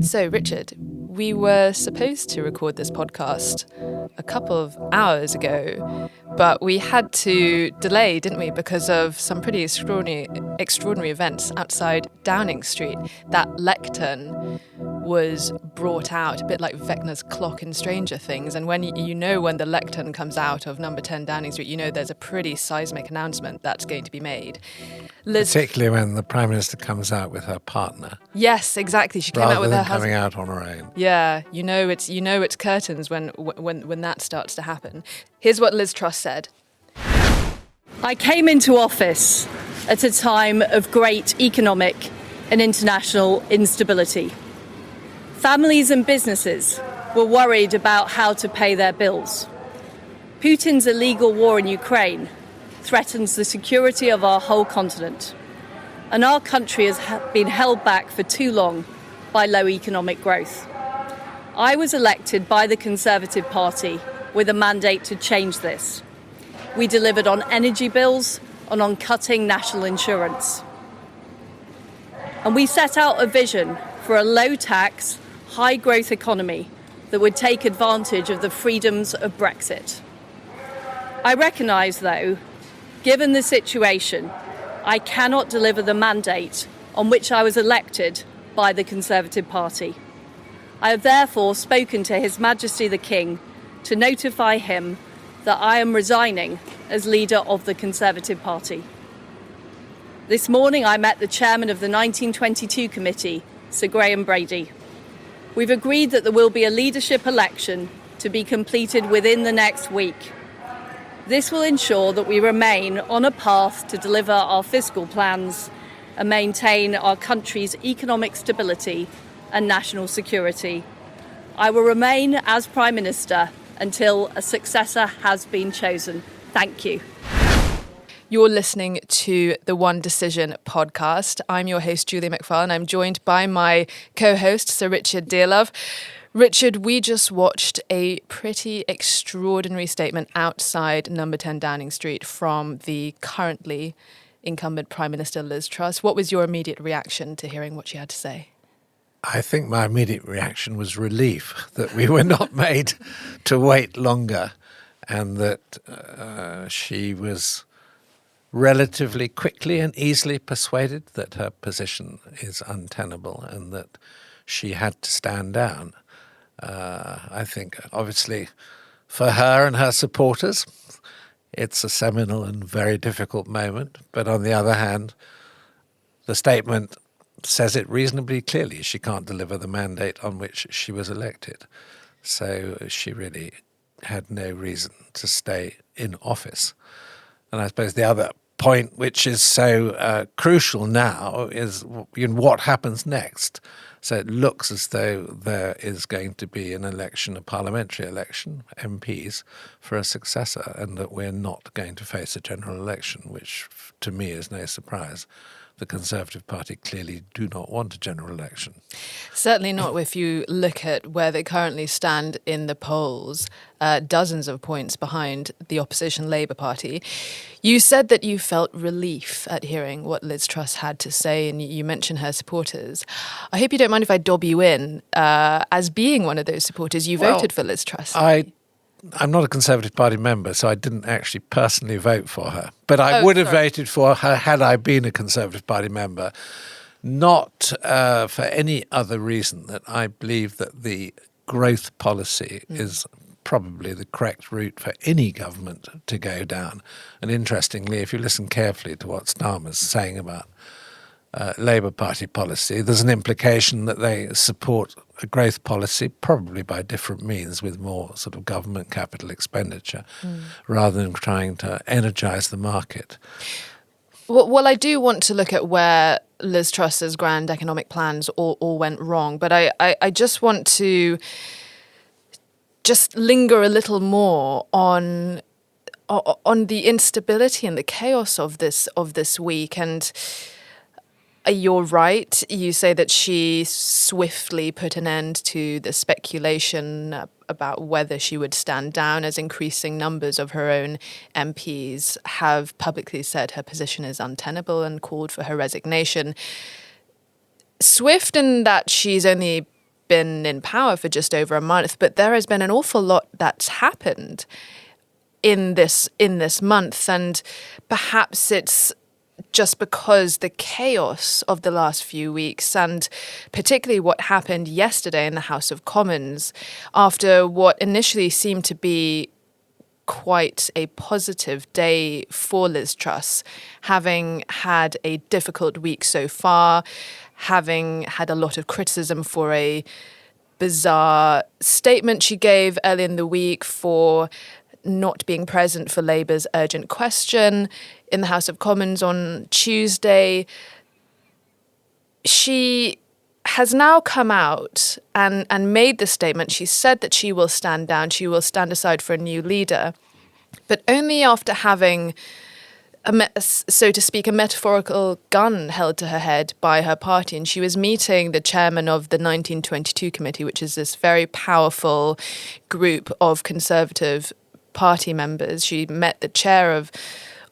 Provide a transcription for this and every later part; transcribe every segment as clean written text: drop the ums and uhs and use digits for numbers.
So, Richard, we were supposed to record this podcast a couple of hours ago, but we had to delay, didn't we, because of some pretty extraordinary events outside Downing Street. That lectern was brought out, a bit like Vecna's clock in Stranger Things, and when when the lectern comes out of number 10 Downing Street, you know there's a pretty seismic announcement that's going to be made. Particularly when the Prime Minister comes out with her partner. Yes, exactly. She came out with her husband. Rather than coming out on her own. Yeah, it's curtains when that starts to happen. Here's what Liz Truss said. I came into office at a time of great economic and international instability. Families and businesses were worried about how to pay their bills. Putin's illegal war in Ukraine threatens the security of our whole continent. And our country has been held back for too long by low economic growth. I was elected by the Conservative Party with a mandate to change this. We delivered on energy bills and on cutting national insurance. And we set out a vision for a low-tax, high-growth economy that would take advantage of the freedoms of Brexit. I recognise, though, given the situation, I cannot deliver the mandate on which I was elected by the Conservative Party. I have therefore spoken to His Majesty the King to notify him that I am resigning as leader of the Conservative Party. This morning I met the chairman of the 1922 committee, Sir Graham Brady. We've agreed that there will be a leadership election to be completed within the next week. This will ensure that we remain on a path to deliver our fiscal plans and maintain our country's economic stability and national security. I will remain as Prime Minister until a successor has been chosen. Thank you. You're listening to the One Decision podcast. I'm your host, Julia McFarlane. I'm joined by my co-host, Sir Richard Dearlove. Richard, we just watched a pretty extraordinary statement outside number 10 Downing Street from the currently incumbent Prime Minister Liz Truss. What was your immediate reaction to hearing what she had to say? I think my immediate reaction was relief that we were not made to wait longer and that she was relatively quickly and easily persuaded that her position is untenable and that she had to stand down. I think, obviously, for her and her supporters, it's a seminal and very difficult moment. But on the other hand, the statement says it reasonably clearly. She can't deliver the mandate on which she was elected. So she really had no reason to stay in office. And I suppose the other point, which is so crucial now, is what happens next. So it looks as though there is going to be an election, a parliamentary election, MPs, for a successor, and that we're not going to face a general election, which to me is no surprise. The Conservative Party clearly do not want a general election. Certainly not if you look at where they currently stand in the polls, dozens of points behind the opposition Labour Party. You said that you felt relief at hearing what Liz Truss had to say, and you mentioned her supporters. I hope you don't mind if I dob you in. As being one of those supporters, you voted for Liz Truss. I'm not a Conservative Party member, so I didn't actually personally vote for her. But I would have voted for her had I been a Conservative Party member, not for any other reason that I believe that the growth policy is probably the correct route for any government to go down. And interestingly, if you listen carefully to what Starmer's saying about Labour Party policy, there's an implication that they support a growth policy, probably by different means, with more sort of government capital expenditure, rather than trying to energise the market. Well, I do want to look at where Liz Truss's grand economic plans all went wrong, but I just want to just linger a little more on the instability and the chaos of this week. And you're right. You say that she swiftly put an end to the speculation about whether she would stand down, as increasing numbers of her own MPs have publicly said her position is untenable and called for her resignation. Swift in that she's only been in power for just over a month, but there has been an awful lot that's happened in this month, and perhaps it's just because the chaos of the last few weeks, and particularly what happened yesterday in the House of Commons after what initially seemed to be quite a positive day for Liz Truss, having had a difficult week so far, having had a lot of criticism for a bizarre statement she gave early in the week, for not being present for Labour's urgent question in the House of Commons on Tuesday. She has now come out and made the statement. She said that she will stand down, she will stand aside for a new leader, but only after having, so to speak, a metaphorical gun held to her head by her party. And she was meeting the chairman of the 1922 committee, which is this very powerful group of Conservative party members. She met the chair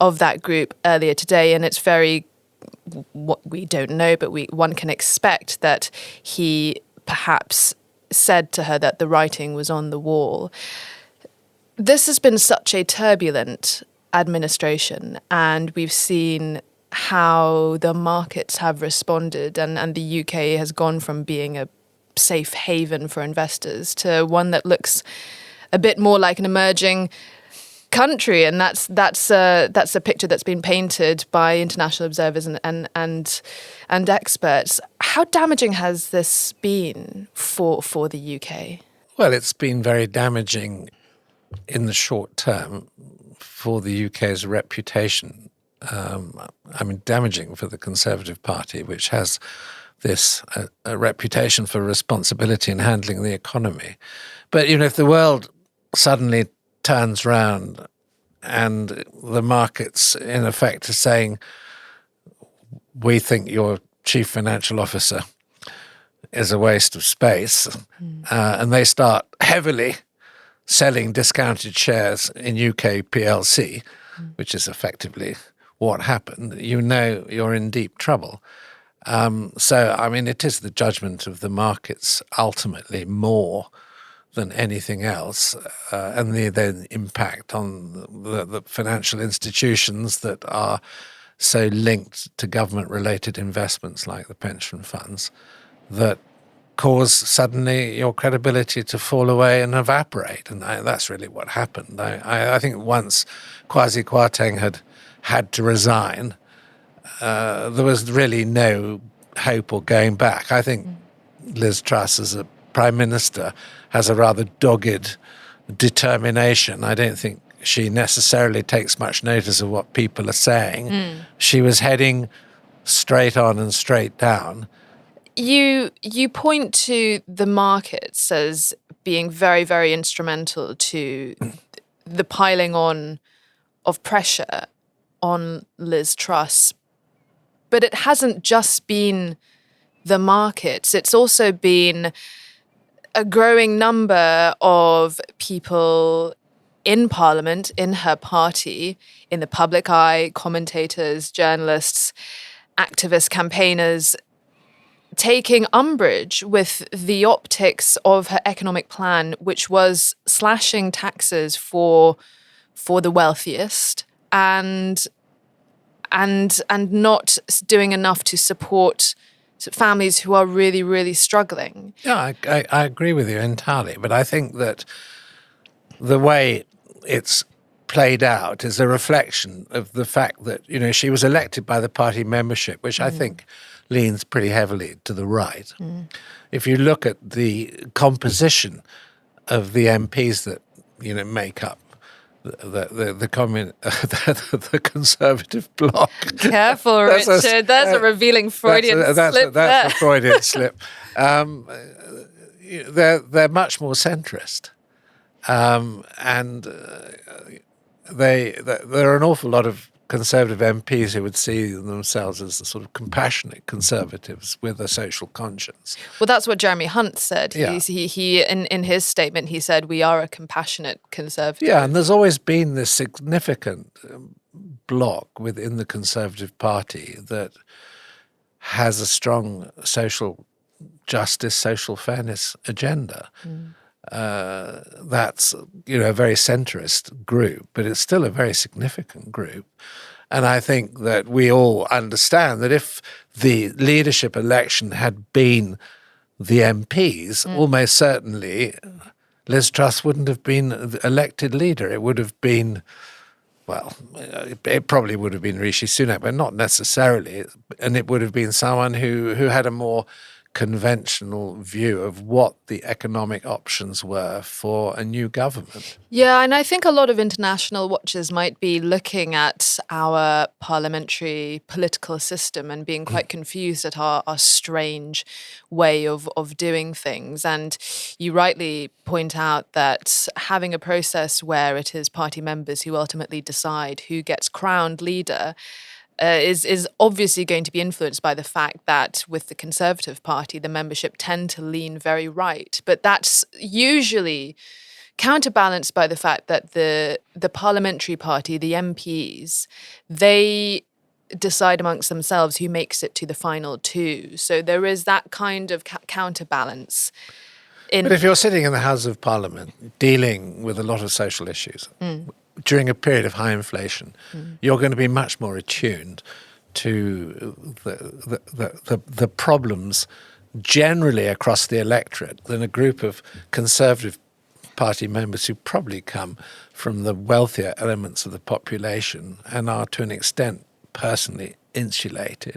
of that group earlier today, and it's very, what we don't know, but one can expect that he perhaps said to her that the writing was on the wall. This has been such a turbulent administration, and we've seen how the markets have responded, and the UK has gone from being a safe haven for investors to one that looks a bit more like an emerging country, and that's a picture that's been painted by international observers and experts. How damaging has this been for the UK? Well, it's been very damaging in the short term for the UK's reputation. Damaging for the Conservative Party, which has this a reputation for responsibility in handling the economy. But if the world suddenly turns round and the markets, in effect, are saying, we think your chief financial officer is a waste of space, and they start heavily selling discounted shares in UK PLC, which is effectively what happened, you're in deep trouble. It is the judgment of the markets ultimately more than anything else, and the impact on the financial institutions that are so linked to government-related investments like the pension funds, that cause suddenly your credibility to fall away and evaporate. And that's really what happened. I think once Kwasi Kwarteng had to resign, there was really no hope or going back. I think Liz Truss, as a Prime Minister, has a rather dogged determination. I don't think she necessarily takes much notice of what people are saying. She was heading straight on and straight down. You point to the markets as being very, very instrumental to the piling on of pressure on Liz Truss. But it hasn't just been the markets. It's also been a growing number of people in Parliament, in her party, in the public eye, commentators, journalists, activists, campaigners, taking umbrage with the optics of her economic plan, which was slashing taxes for the wealthiest and not doing enough to support families who are really, really struggling. Yeah, I agree with you entirely. But I think that the way it's played out is a reflection of the fact that, she was elected by the party membership, which I think leans pretty heavily to the right. If you look at the composition of the MPs that, make up the Conservative bloc. Careful, Richard. That's a revealing Freudian slip. That's a Freudian slip. They're much more centrist, and there are an awful lot of Conservative MPs who would see themselves as the sort of compassionate Conservatives with a social conscience. Well, that's what Jeremy Hunt said. Yeah. He in his statement, he said, we are a compassionate Conservative. Yeah, and there's always been this significant bloc within the Conservative Party that has a strong social justice, social fairness agenda. That's, a very centrist group, but it's still a very significant group. And I think that we all understand that if the leadership election had been the MPs, almost certainly Liz Truss wouldn't have been elected leader. It would have been, it probably would have been Rishi Sunak, but not necessarily. And it would have been someone who had a more conventional view of what the economic options were for a new government. Yeah, and I think a lot of international watchers might be looking at our parliamentary political system and being quite confused at our strange way of doing things. And you rightly point out that having a process where it is party members who ultimately decide who gets crowned leader is obviously going to be influenced by the fact that with the Conservative Party, the membership tend to lean very right. But that's usually counterbalanced by the fact that the parliamentary party, the MPs, they decide amongst themselves who makes it to the final two. So there is that kind of counterbalance. But if you're sitting in the House of Parliament dealing with a lot of social issues, during a period of high inflation, you're going to be much more attuned to the problems generally across the electorate than a group of Conservative Party members who probably come from the wealthier elements of the population and are to an extent personally insulated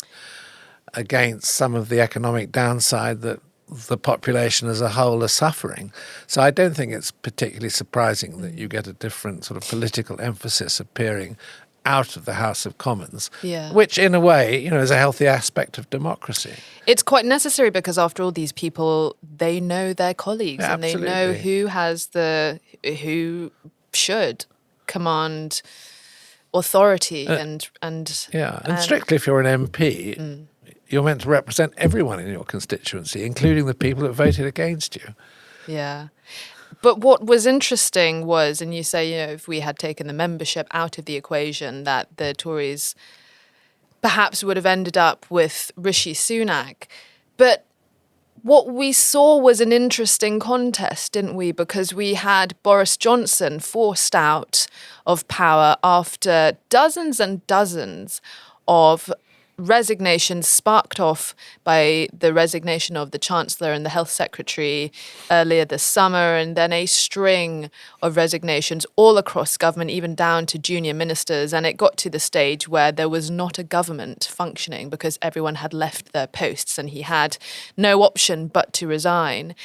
against some of the economic downside that the population as a whole are suffering. So I don't think it's particularly surprising that you get a different sort of political emphasis appearing out of the House of Commons, which in a way, is a healthy aspect of democracy. It's quite necessary because after all, these people, they know their colleagues and they know who should command authority and strictly if you're an MP, you're meant to represent everyone in your constituency, including the people that voted against you. Yeah. But what was interesting was, and you say, if we had taken the membership out of the equation, that the Tories perhaps would have ended up with Rishi Sunak. But what we saw was an interesting contest, didn't we? Because we had Boris Johnson forced out of power after dozens and dozens of resignations sparked off by the resignation of the Chancellor and the Health Secretary earlier this summer, and then a string of resignations all across government, even down to junior ministers. And it got to the stage where there was not a government functioning because everyone had left their posts and he had no option but to resign.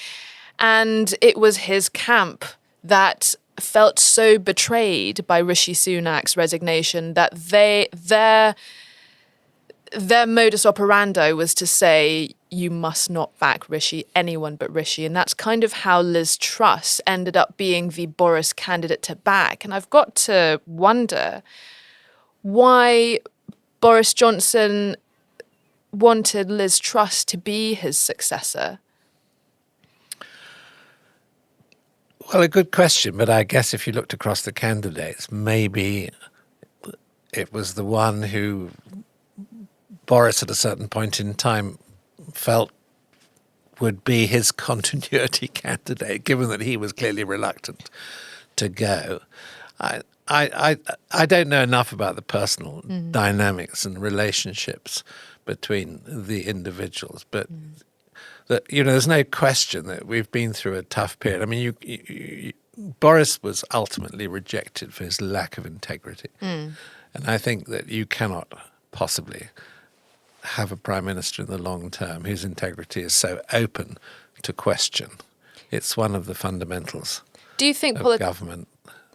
And it was his camp that felt so betrayed by Rishi Sunak's resignation that their modus operandi was to say, you must not back Rishi, anyone but Rishi. And that's kind of how Liz Truss ended up being the Boris candidate to back. And I've got to wonder why Boris Johnson wanted Liz Truss to be his successor. Well, a good question, but I guess if you looked across the candidates, maybe it was the one who Boris at a certain point in time felt would be his continuity candidate, given that he was clearly reluctant to go. I don't know enough about the personal dynamics and relationships between the individuals, but that there's no question that we've been through a tough period. I mean, Boris was ultimately rejected for his lack of integrity, and I think that you cannot possibly have a prime minister in the long term whose integrity is so open to question. It's one of the fundamentals of government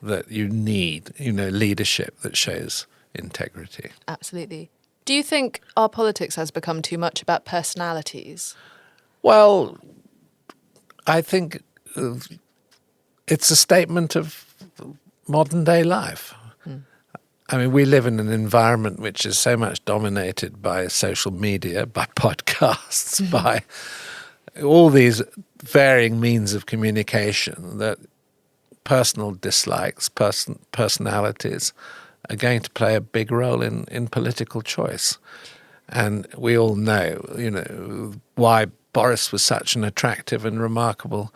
that you need, leadership that shows integrity. Absolutely. Do you think our politics has become too much about personalities? Well, I think it's a statement of modern day life. I mean, we live in an environment which is so much dominated by social media, by podcasts, by all these varying means of communication, that personal dislikes, personalities are going to play a big role in political choice. And we all know, why Boris was such an attractive and remarkable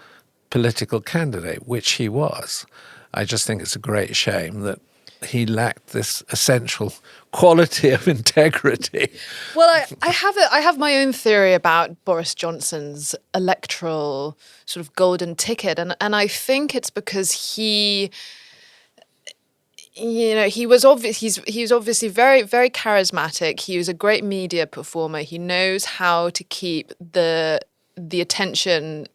political candidate, which he was. I just think it's a great shame that he lacked this essential quality of integrity. Well, I have my own theory about Boris Johnson's electoral sort of golden ticket, and I think it's because he was he's obviously very, very charismatic. He was a great media performer. He knows how to keep the attention,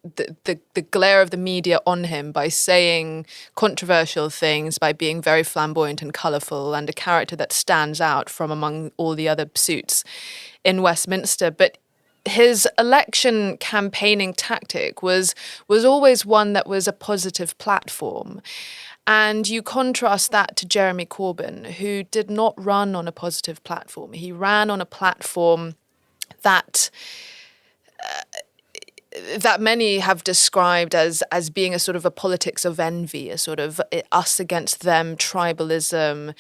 the glare of the media on him by saying controversial things, by being very flamboyant and colourful, and a character that stands out from among all the other suits in Westminster. But his election campaigning tactic was always one that was a positive platform. And you contrast that to Jeremy Corbyn, who did not run on a positive platform. He ran on a platform that many have described as being a sort of a politics of envy, a sort of us against them tribalism,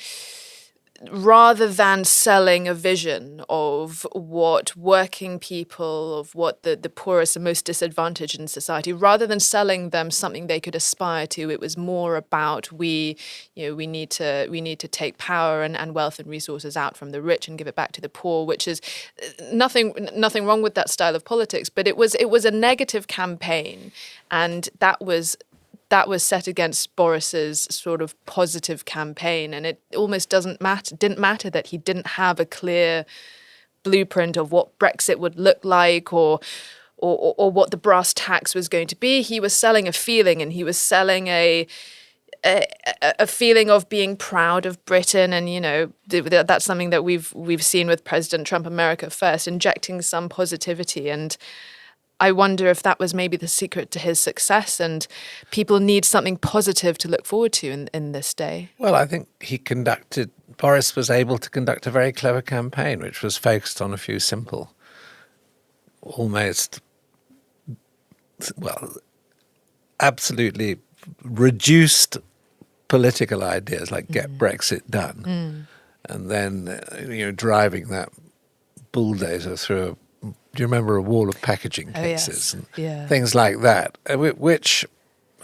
rather than selling a vision of what working people, of what the poorest and most disadvantaged in society, rather than selling them something they could aspire to. It was more about we need to take power and wealth and resources out from the rich and give it back to the poor, which is nothing wrong with that style of politics, but it was a negative campaign, and that was set against Boris's sort of positive campaign, and it almost didn't matter that he didn't have a clear blueprint of what Brexit would look like or what the brass tacks was going to be. He was selling a feeling, and he was selling a feeling of being proud of Britain, and that's something that we've seen with President Trump, America First, injecting some positivity. And I wonder if that was maybe the secret to his success, and people need something positive to look forward to in this day. Well, I think Boris was able to conduct a very clever campaign, which was focused on a few simple, almost, absolutely reduced political ideas like get Brexit done, and then, driving that bulldozer through do you remember a wall of packaging cases and things like that, which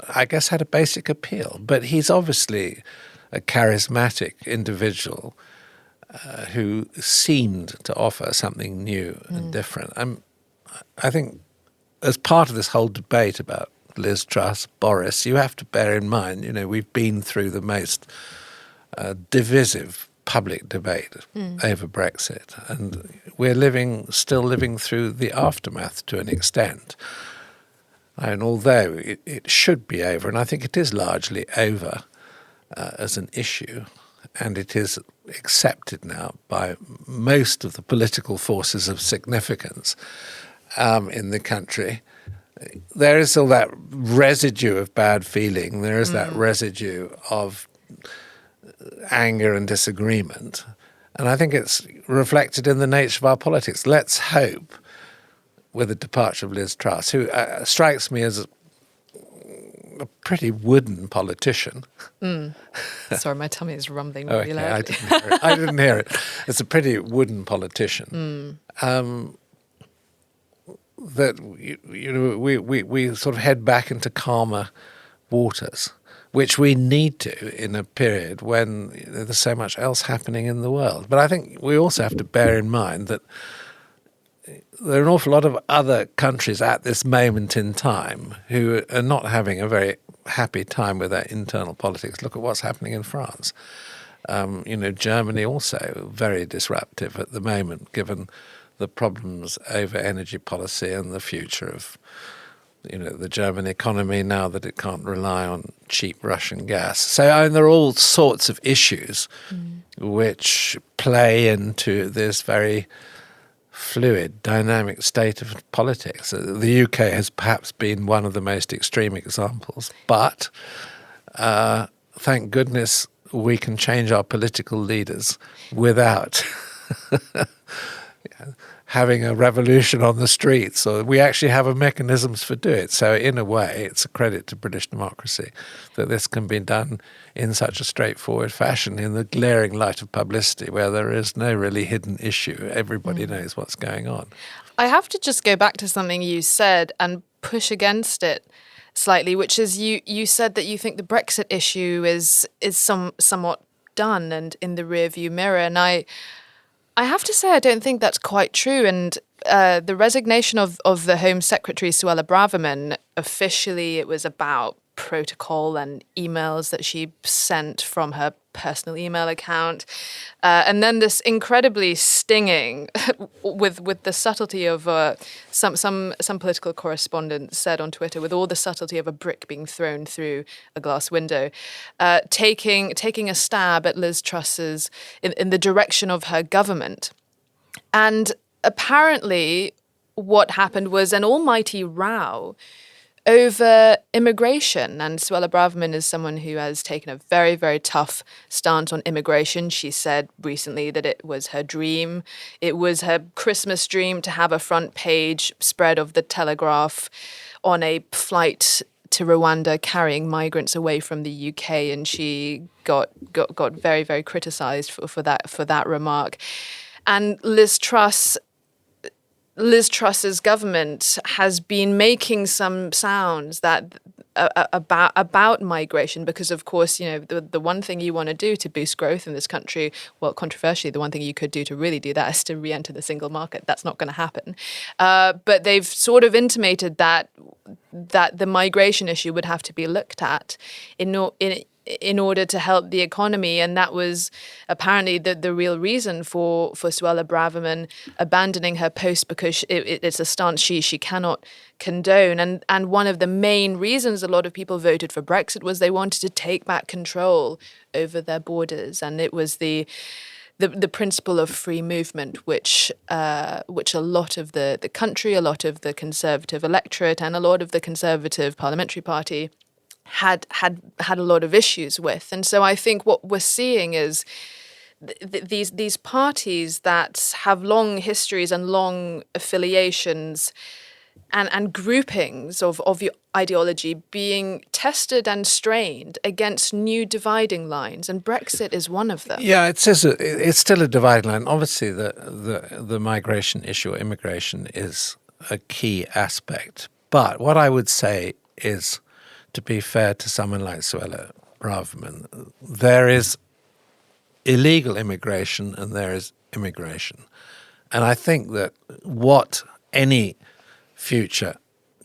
I guess had a basic appeal. But he's obviously a charismatic individual who seemed to offer something new and different. I think as part of this whole debate about Liz Truss, Boris, you have to bear in mind, we've been through the most divisive public debate over Brexit, and we're still living through the aftermath to an extent. And although it should be over, and I think it is largely over as an issue, and it is accepted now by most of the political forces of significance in the country, there is still that residue of bad feeling. There is that residue of anger and disagreement. And I think it's reflected in the nature of our politics. Let's hope, with the departure of Liz Truss, who strikes me as a pretty wooden politician. Sorry, my tummy is rumbling really loud. I didn't hear it. It's a pretty wooden politician. That we sort of head back into calmer waters, which we need to in a period when there's so much else happening in the world. But I think we also have to bear in mind that there are an awful lot of other countries at this moment in time who are not having a very happy time with their internal politics. Look at what's happening in France. Germany also very disruptive at the moment, given the problems over energy policy and the future of the German economy now that it can't rely on cheap Russian gas. So there are all sorts of issues which play into this very fluid, dynamic state of politics. The UK has perhaps been one of the most extreme examples, but thank goodness we can change our political leaders without having a revolution on the streets, or we actually have mechanisms for doing it. So in a way, it's a credit to British democracy that this can be done in such a straightforward fashion in the glaring light of publicity where there is no really hidden issue. Everybody knows what's going on. I have to just go back to something you said and push against it slightly, which is you said that you think the Brexit issue is somewhat done and in the rearview mirror, and I have to say I don't think that's quite true. And the resignation of the Home Secretary Suella Braverman, officially it was about protocol and emails that she sent from her personal email account, and then this incredibly stinging, with the subtlety of some political correspondent said on Twitter, with all the subtlety of a brick being thrown through a glass window, taking a stab at Liz Truss's in the direction of her government. And apparently what happened was an almighty row over immigration. And Suella Braverman is someone who has taken a very, very tough stance on immigration. She said recently that it was her dream. It was her Christmas dream to have a front page spread of the Telegraph on a flight to Rwanda carrying migrants away from the UK. And she got very, very criticised for that remark. And Liz Truss's government has been making some sounds that about migration, because of course, you know, the one thing you want to do to boost growth in this country, well, controversially, the one thing you could do to really do that is to re-enter the single market. That's not going to happen. But they've sort of intimated that the migration issue would have to be looked at in order to help the economy. And that was apparently the real reason for Suella Braverman abandoning her post, because it's a stance she cannot condone. And one of the main reasons a lot of people voted for Brexit was they wanted to take back control over their borders. And it was the principle of free movement, which a lot of the country, a lot of the Conservative electorate, and a lot of the Conservative Parliamentary Party had a lot of issues with. And so I think what we're seeing is these parties that have long histories and long affiliations and groupings of your ideology being tested and strained against new dividing lines, and Brexit is one of them. Yeah, it's still a dividing line. Obviously, the migration issue, or immigration, is a key aspect. But what I would say is, to be fair to someone like Suella Braverman, there is illegal immigration and there is immigration. And I think that what any future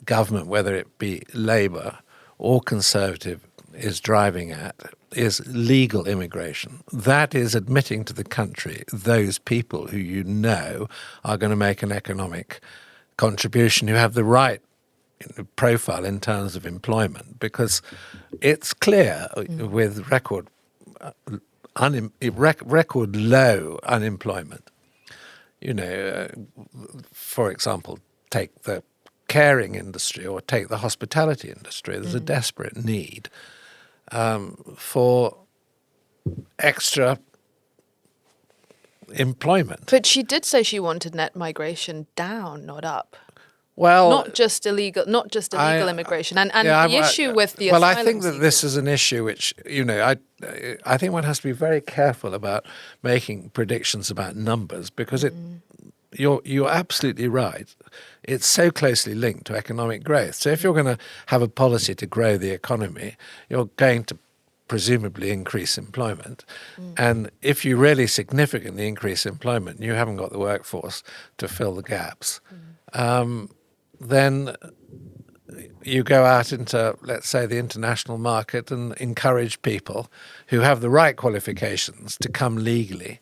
government, whether it be Labour or Conservative, is driving at is legal immigration. That is admitting to the country those people who you know are going to make an economic contribution, who have the right profile in terms of employment, because it's clear with record low unemployment. You know, for example, take the caring industry or take the hospitality industry. There's a desperate need for extra employment. But she did say she wanted net migration down, not up. Well, not just illegal immigration, and the issue with the asylum I think that seekers. this is an issue which, you know, I think one has to be very careful about making predictions about numbers, because you're absolutely right. It's so closely linked to economic growth. So if you're going to have a policy to grow the economy, you're going to presumably increase employment. And if you really significantly increase employment, you haven't got the workforce to fill the gaps. Then you go out into, let's say, the international market and encourage people who have the right qualifications to come legally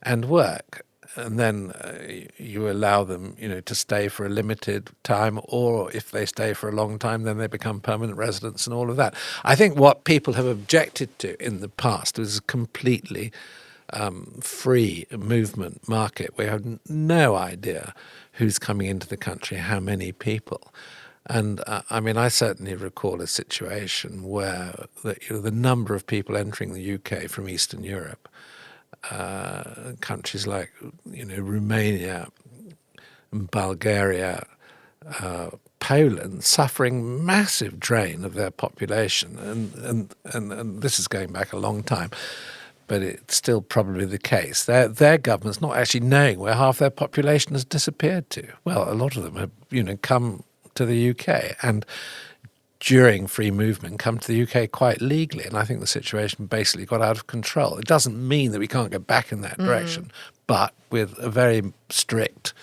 and work. And then you allow them, you know, to stay for a limited time, or if they stay for a long time, then they become permanent residents and all of that. I think what people have objected to in the past was a completely free movement market. We have no idea who's coming into the country, how many people. And I mean, I certainly recall a situation where the number of people entering the UK from Eastern Europe, countries like, you know, Romania, Bulgaria, Poland, suffering massive drain of their population, and this is going back a long time. but it's still probably the case. Their government's not actually knowing where half their population has disappeared to. Well, a lot of them have, come to the UK and during free movement come to the UK quite legally. And I think the situation basically got out of control. It doesn't mean that we can't go back in that direction, but with a very strict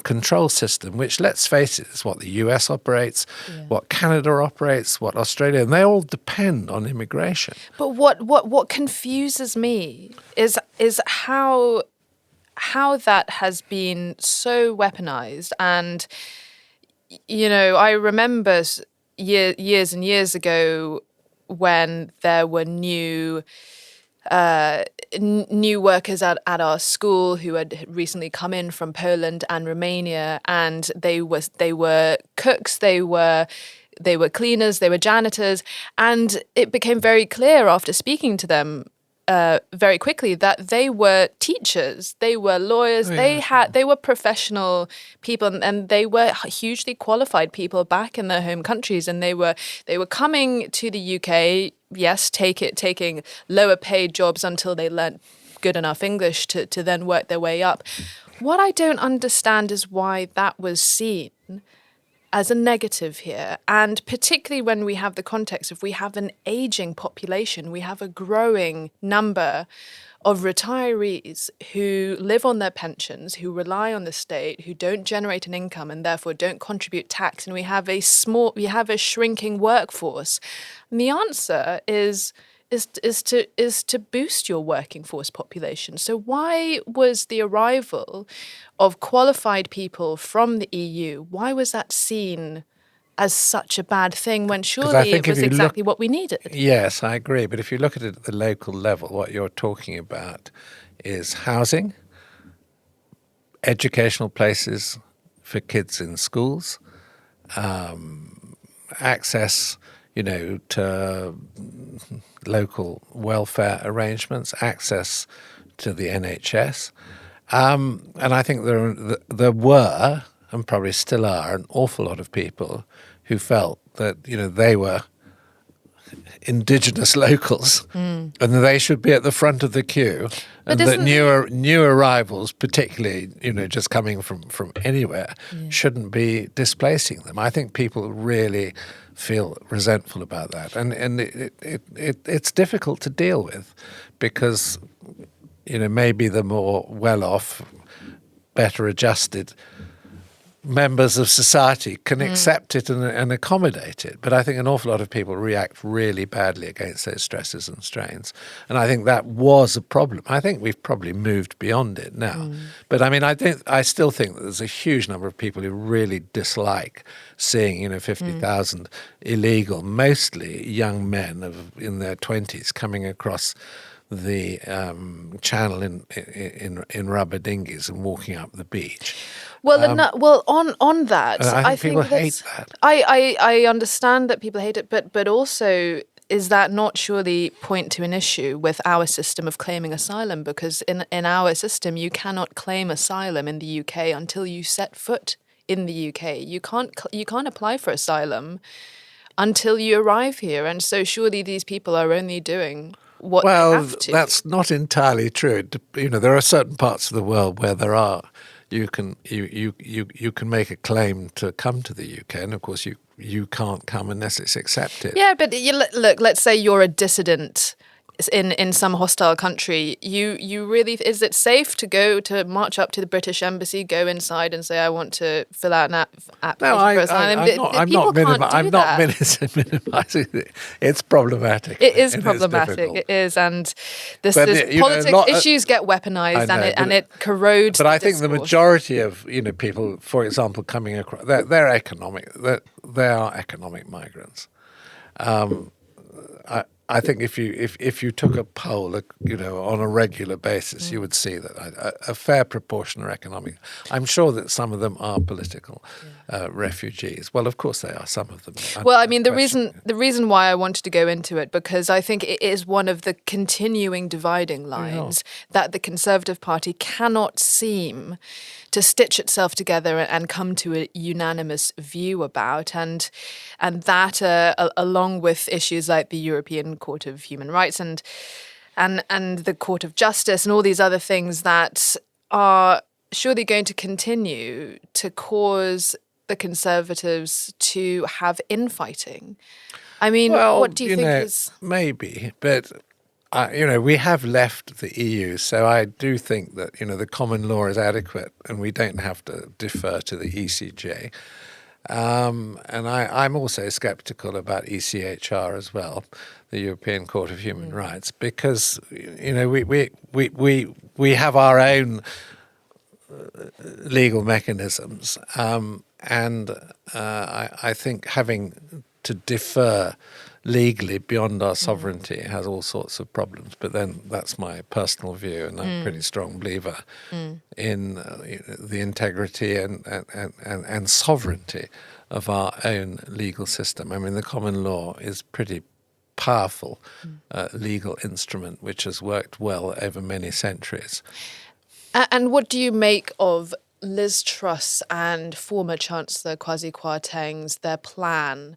control system, which, let's face it, is what the US operates, what Canada operates, what Australia, and they all depend on immigration. But what confuses me is how that has been so weaponized. And I remember years and years ago when there were new workers at our school who had recently come in from Poland and Romania, and they were cooks, they were cleaners, they were janitors, and it became very clear after speaking to them very quickly that they were teachers, they were lawyers, they were professional people, and they were hugely qualified people back in their home countries, and they were coming to the UK, yes, taking lower paid jobs until they learnt good enough English to then work their way up. What I don't understand is why that was seen as a negative here, and particularly when we have the context of we have an aging population, we have a growing number of retirees who live on their pensions, who rely on the state, who don't generate an income and therefore don't contribute tax, and we have a shrinking workforce. And the answer is to boost your working force population. So why was the arrival of qualified people from the EU, why was that seen as such a bad thing when surely it was exactly what we needed? Yes, I agree. But if you look at it at the local level, what you're talking about is housing, educational places for kids in schools, access, to local welfare arrangements, access to the NHS. And I think there were, and probably still are, an awful lot of people who felt that, they were indigenous locals and they should be at the front of the queue, and that new arrivals, particularly, just coming from anywhere, shouldn't be displacing them. I think people really feel resentful about that, and it's difficult to deal with because maybe the more well-off, better adjusted members of society can accept it and accommodate it. But I think an awful lot of people react really badly against those stresses and strains. And I think that was a problem. I think we've probably moved beyond it now. But I still think that there's a huge number of people who really dislike seeing, 50,000 illegal, mostly young men in their 20s coming across the channel in rubber dinghies and walking up the beach. Well, on that, I think people hate that. I understand that people hate it, but also, is that not surely point to an issue with our system of claiming asylum? Because in our system, you cannot claim asylum in the UK until you set foot in the UK. You can't apply for asylum until you arrive here, and so surely these people are only doing what they have to. Well, that's not entirely true. There are certain parts of the world where there are. You can make a claim to come to the UK, and of course you can't come unless it's accepted. Yeah, but look, let's say you're a dissident in some hostile country. You really, is it safe to march up to the British embassy, go inside and say, I want to fill out an application for asylum? I'm not minimizing it. It's problematic. It is problematic. It is, and politics issues get weaponized, and it corrodes. But I think the majority of people, for example, coming across, they are economic migrants. I think if you took a poll, on a regular basis, you would see that a fair proportion are economic. I'm sure that some of them are political refugees. Well, of course they are. Some of them. Well, the reason why I wanted to go into it, because I think it is one of the continuing dividing lines that the Conservative Party cannot seem to stitch itself together and come to a unanimous view about, and that along with issues like the European Court of Human Rights and and the Court of Justice and all these other things that are surely going to continue to cause the Conservatives to have infighting. I mean, Well, what do you think is... Maybe, but we have left the EU, so I do think that the common law is adequate, and we don't have to defer to the ECJ. And I'm also sceptical about ECHR as well, the European Court of Human Rights, because we have our own legal mechanisms, and I think having to defer legally beyond our sovereignty has all sorts of problems. But then that's my personal view, and I'm a pretty strong believer in the integrity and sovereignty of our own legal system. I mean, the common law is pretty powerful legal instrument which has worked well over many centuries. And what do you make of Liz Truss and former Chancellor Kwasi Kwarteng's their plan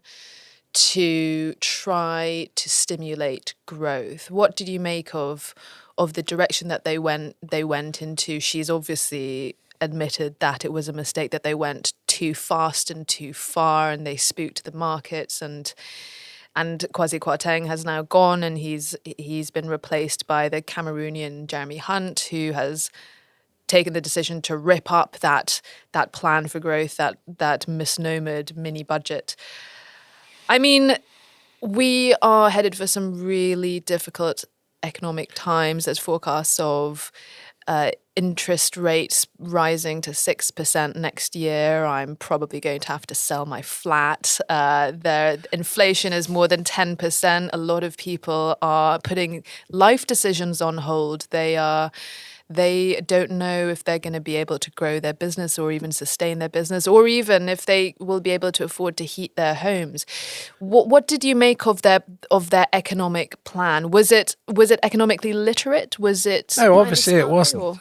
to try to stimulate growth? What did you make of the direction that they went into? She's obviously admitted that it was a mistake, that they went too fast and too far, and they spooked the markets. And Kwasi Kwarteng has now gone, and he's been replaced by the Cameroonian Jeremy Hunt, who has taken the decision to rip up that plan for growth, that misnomered mini budget. I mean, we are headed for some really difficult economic times. There's forecasts of interest rates rising to 6% next year. I'm probably going to have to sell my flat. The inflation is more than 10%. A lot of people are putting life decisions on hold. They don't know if they're going to be able to grow their business or even sustain their business, or even if they will be able to afford to heat their homes. What did you make of their economic plan? Was it economically literate? Was it? No, obviously it wasn't.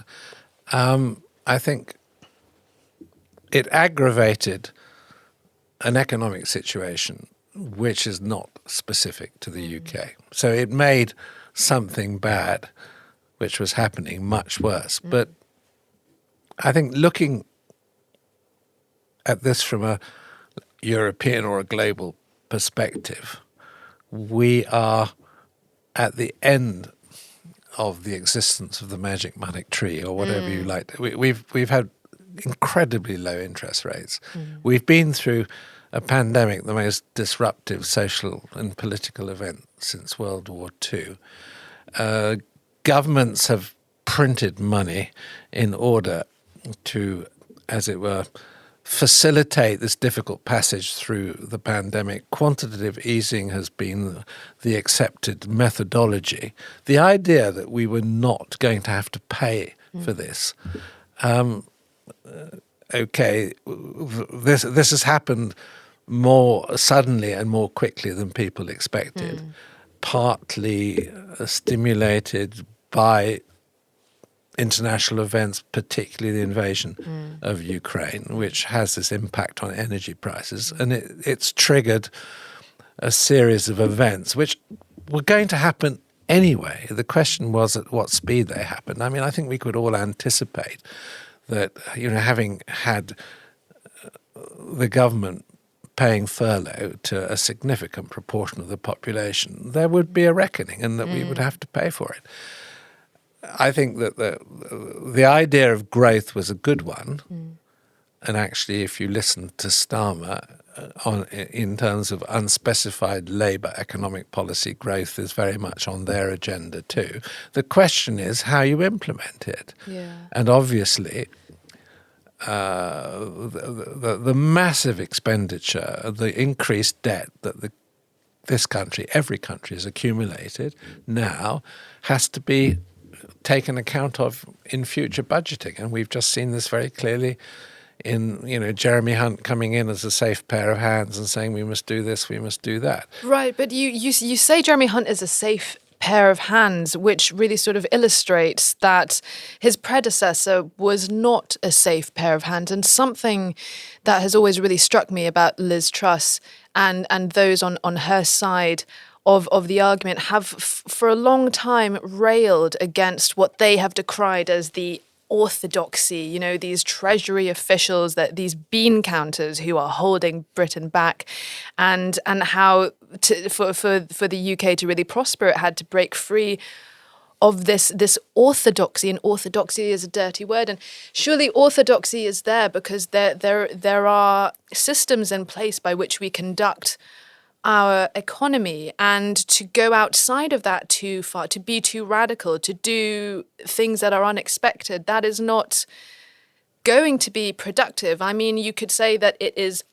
I think it aggravated an economic situation which is not specific to the UK. So it made something bad which was happening much worse. But I think looking at this from a European or a global perspective, we are at the end of the existence of the magic money tree, or whatever you like. We've had incredibly low interest rates. We've been through a pandemic, the most disruptive social and political event since World War II. Governments have printed money in order to, as it were, facilitate this difficult passage through the pandemic. Quantitative easing has been the accepted methodology. The idea that we were not going to have to pay for this, this has happened more suddenly and more quickly than people expected, partly stimulated by international events, particularly the invasion of Ukraine, which has this impact on energy prices. And it's triggered a series of events which were going to happen anyway. The question was at what speed they happened. I mean, I think we could all anticipate that, having had the government paying furlough to a significant proportion of the population, there would be a reckoning and that we would have to pay for it. I think that the idea of growth was a good one. And actually, if you listen to Starmer in terms of unspecified Labour economic policy, growth is very much on their agenda too. The question is how you implement it. Yeah. And obviously, the massive expenditure, the increased debt that this country, every country has accumulated now has to be taken account of in future budgeting. And we've just seen this very clearly in, Jeremy Hunt coming in as a safe pair of hands and saying we must do this, we must do that. Right, but you say Jeremy Hunt is a safe pair of hands, which really sort of illustrates that his predecessor was not a safe pair of hands. And something that has always really struck me about Liz Truss and those on her side of the argument have for a long time railed against what they have decried as the orthodoxy, these treasury officials, that these bean counters who are holding Britain back, and how for the UK to really prosper, it had to break free of this orthodoxy, and orthodoxy is a dirty word, and surely orthodoxy is there because there are systems in place by which we conduct our economy, and to go outside of that too far, to be too radical, to do things that are unexpected, that is not going to be productive. I mean, you could say that it is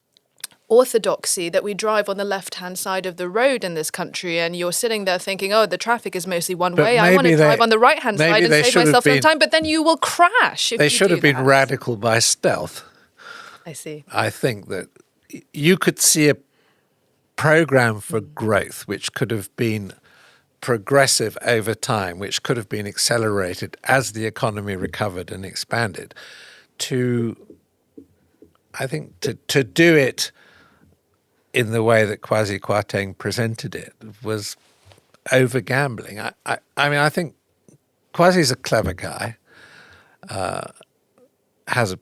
orthodoxy that we drive on the left-hand side of the road in this country, and you're sitting there thinking, oh, the traffic is mostly one way. I want to drive on the right-hand side and save myself some time, but then you will crash if they you should do have been that. radical by stealth. I see. I think that you could see a program for growth which could have been progressive over time, which could have been accelerated as the economy recovered and expanded, to do it in the way that Kwasi Kwarteng presented it was over gambling. I mean, I think Kwasi's a clever guy, has a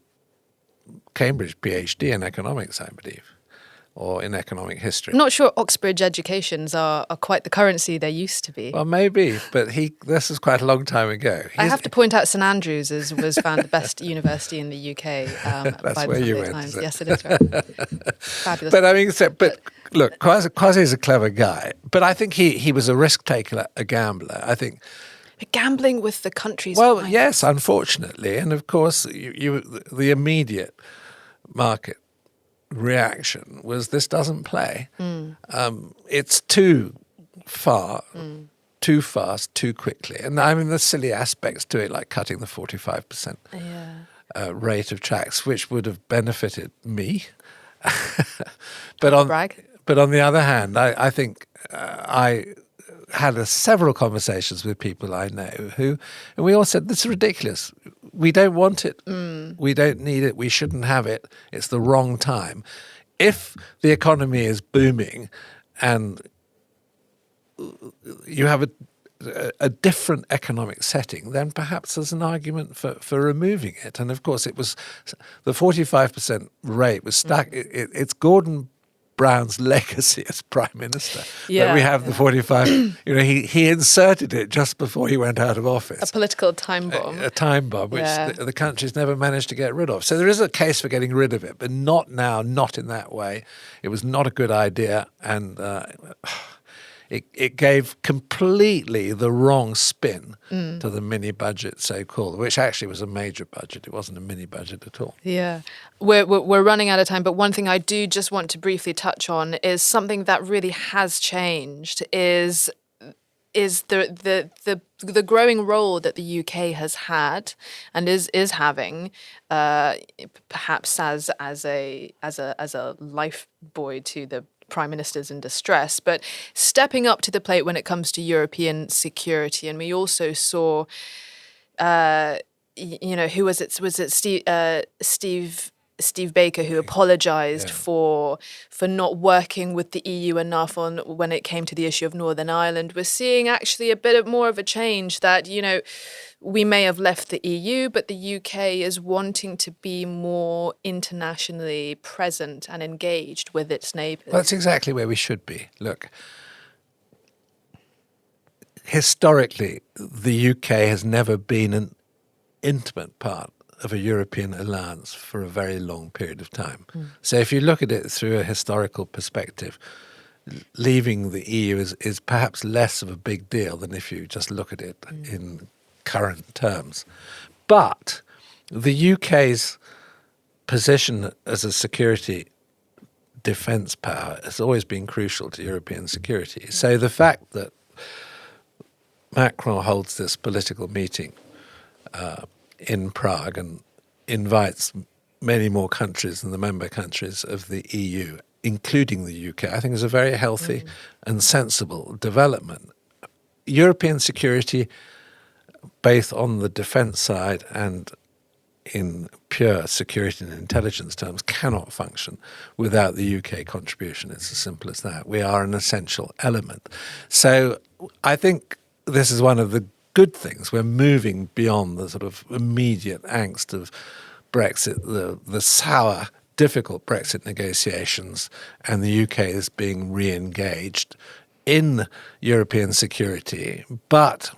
Cambridge PhD in economics, I believe, or in economic history. I'm not sure Oxbridge educations are quite the currency they used to be. Well, maybe, but this is quite a long time ago. I have to point out St Andrews was found the best university in the UK That's by the where you Sunday went, Times. is it? Yes, it is. Right. Fabulous. But I mean, look, Kwasi is a clever guy, but I think he was a risk taker, a gambler. I think gambling with the country's well, yes, unfortunately, and of course, the immediate market reaction was this doesn't play. It's too far, too fast, too quickly. And I mean, there's silly aspects to it, like cutting the 45% rate of tax, which would have benefited me. but on the other hand, I think I had several conversations with people I know and we all said, this is ridiculous. We don't want it. We don't need it. We shouldn't have it. It's the wrong time. If the economy is booming and you have a different economic setting, then perhaps there's an argument for removing it. And of course, it was the 45% rate was stuck. It's Gordon Brown's legacy as Prime Minister. That we have the 45. He inserted it just before he went out of office. A political time bomb. A time bomb, which the country's never managed to get rid of. So there is a case for getting rid of it, but not now, not in that way. It was not a good idea, and it gave completely the wrong spin to the mini budget, so-called, which actually was a major budget. It wasn't a mini budget at all. Yeah. We're running out of time, but one thing I do just want to briefly touch on is something that really has changed is the growing role that the UK has had and is having, perhaps as a lifebuoy to the prime ministers in distress, but stepping up to the plate when it comes to European security. And we also saw, who was it? Was it Steve Baker, who apologised for not working with the EU enough when it came to the issue of Northern Ireland. We're seeing actually a bit more of a change that, we may have left the EU, but the UK is wanting to be more internationally present and engaged with its neighbours. Well, that's exactly where we should be. Look, historically, the UK has never been an intimate part of a European alliance for a very long period of time. So if you look at it through a historical perspective, leaving the EU is perhaps less of a big deal than if you just look at it in current terms. But the UK's position as a security defence power has always been crucial to European security. So the fact that Macron holds this political meeting in Prague and invites many more countries than the member countries of the EU, including the UK, I think is a very healthy and sensible development. European security, both on the defence side and in pure security and intelligence terms cannot function without the UK contribution. It's as simple as that. We are an essential element. So I think this is one of the good things. We're moving beyond the sort of immediate angst of Brexit, the sour, difficult Brexit negotiations, and the UK is being re-engaged in European security, but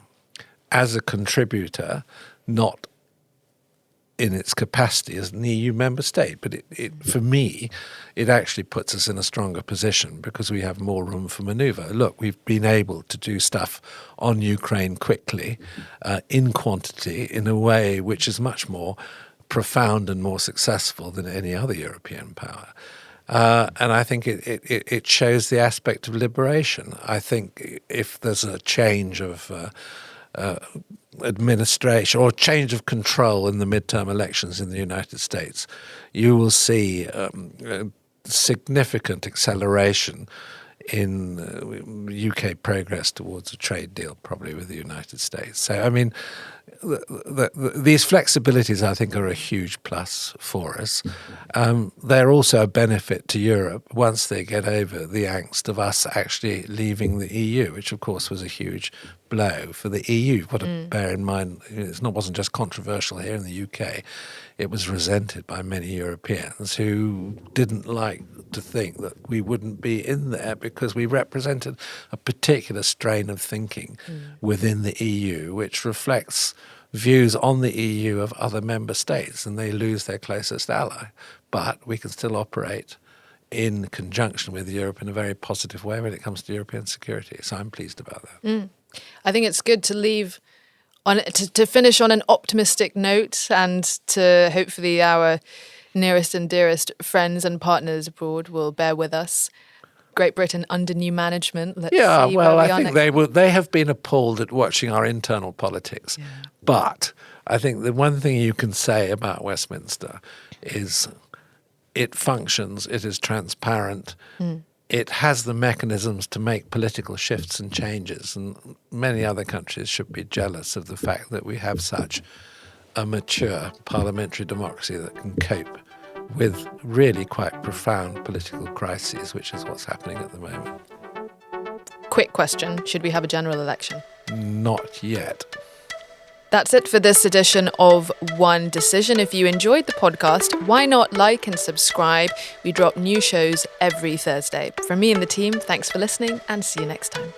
as a contributor, not in its capacity as an EU member state. But for me, it actually puts us in a stronger position because we have more room for manoeuvre. Look, we've been able to do stuff on Ukraine quickly, in quantity, in a way which is much more profound and more successful than any other European power. And I think it shows the aspect of liberation. I think if there's a change of administration or change of control in the midterm elections in the United States, you will see a significant acceleration in UK progress towards a trade deal, probably with the United States. So, I mean, these flexibilities, I think, are a huge plus for us. They're also a benefit to Europe once they get over the angst of us actually leaving the EU, which, of course, was a huge blow for the EU. You've got to bear in mind, it wasn't just controversial here in the UK. It was resented by many Europeans who didn't like to think that we wouldn't be in there because we represented a particular strain of thinking within the EU, which reflects views on the EU of other member states, and they lose their closest ally. But we can still operate in conjunction with Europe in a very positive way when it comes to European security. So I'm pleased about that. I think it's good to leave on to finish on an optimistic note, and to hopefully our nearest and dearest friends and partners abroad will bear with us. Great Britain under new management. Let's see well, where we I think they have been appalled at watching our internal politics. Yeah. But I think the one thing you can say about Westminster is it functions, it is transparent, it has the mechanisms to make political shifts and changes, and many other countries should be jealous of the fact that we have such a mature parliamentary democracy that can cope with really quite profound political crises, which is what's happening at the moment. Quick question, should we have a general election? Not yet. That's it for this edition of One Decision. If you enjoyed the podcast, why not like and subscribe? We drop new shows every Thursday. From me and the team, thanks for listening and see you next time.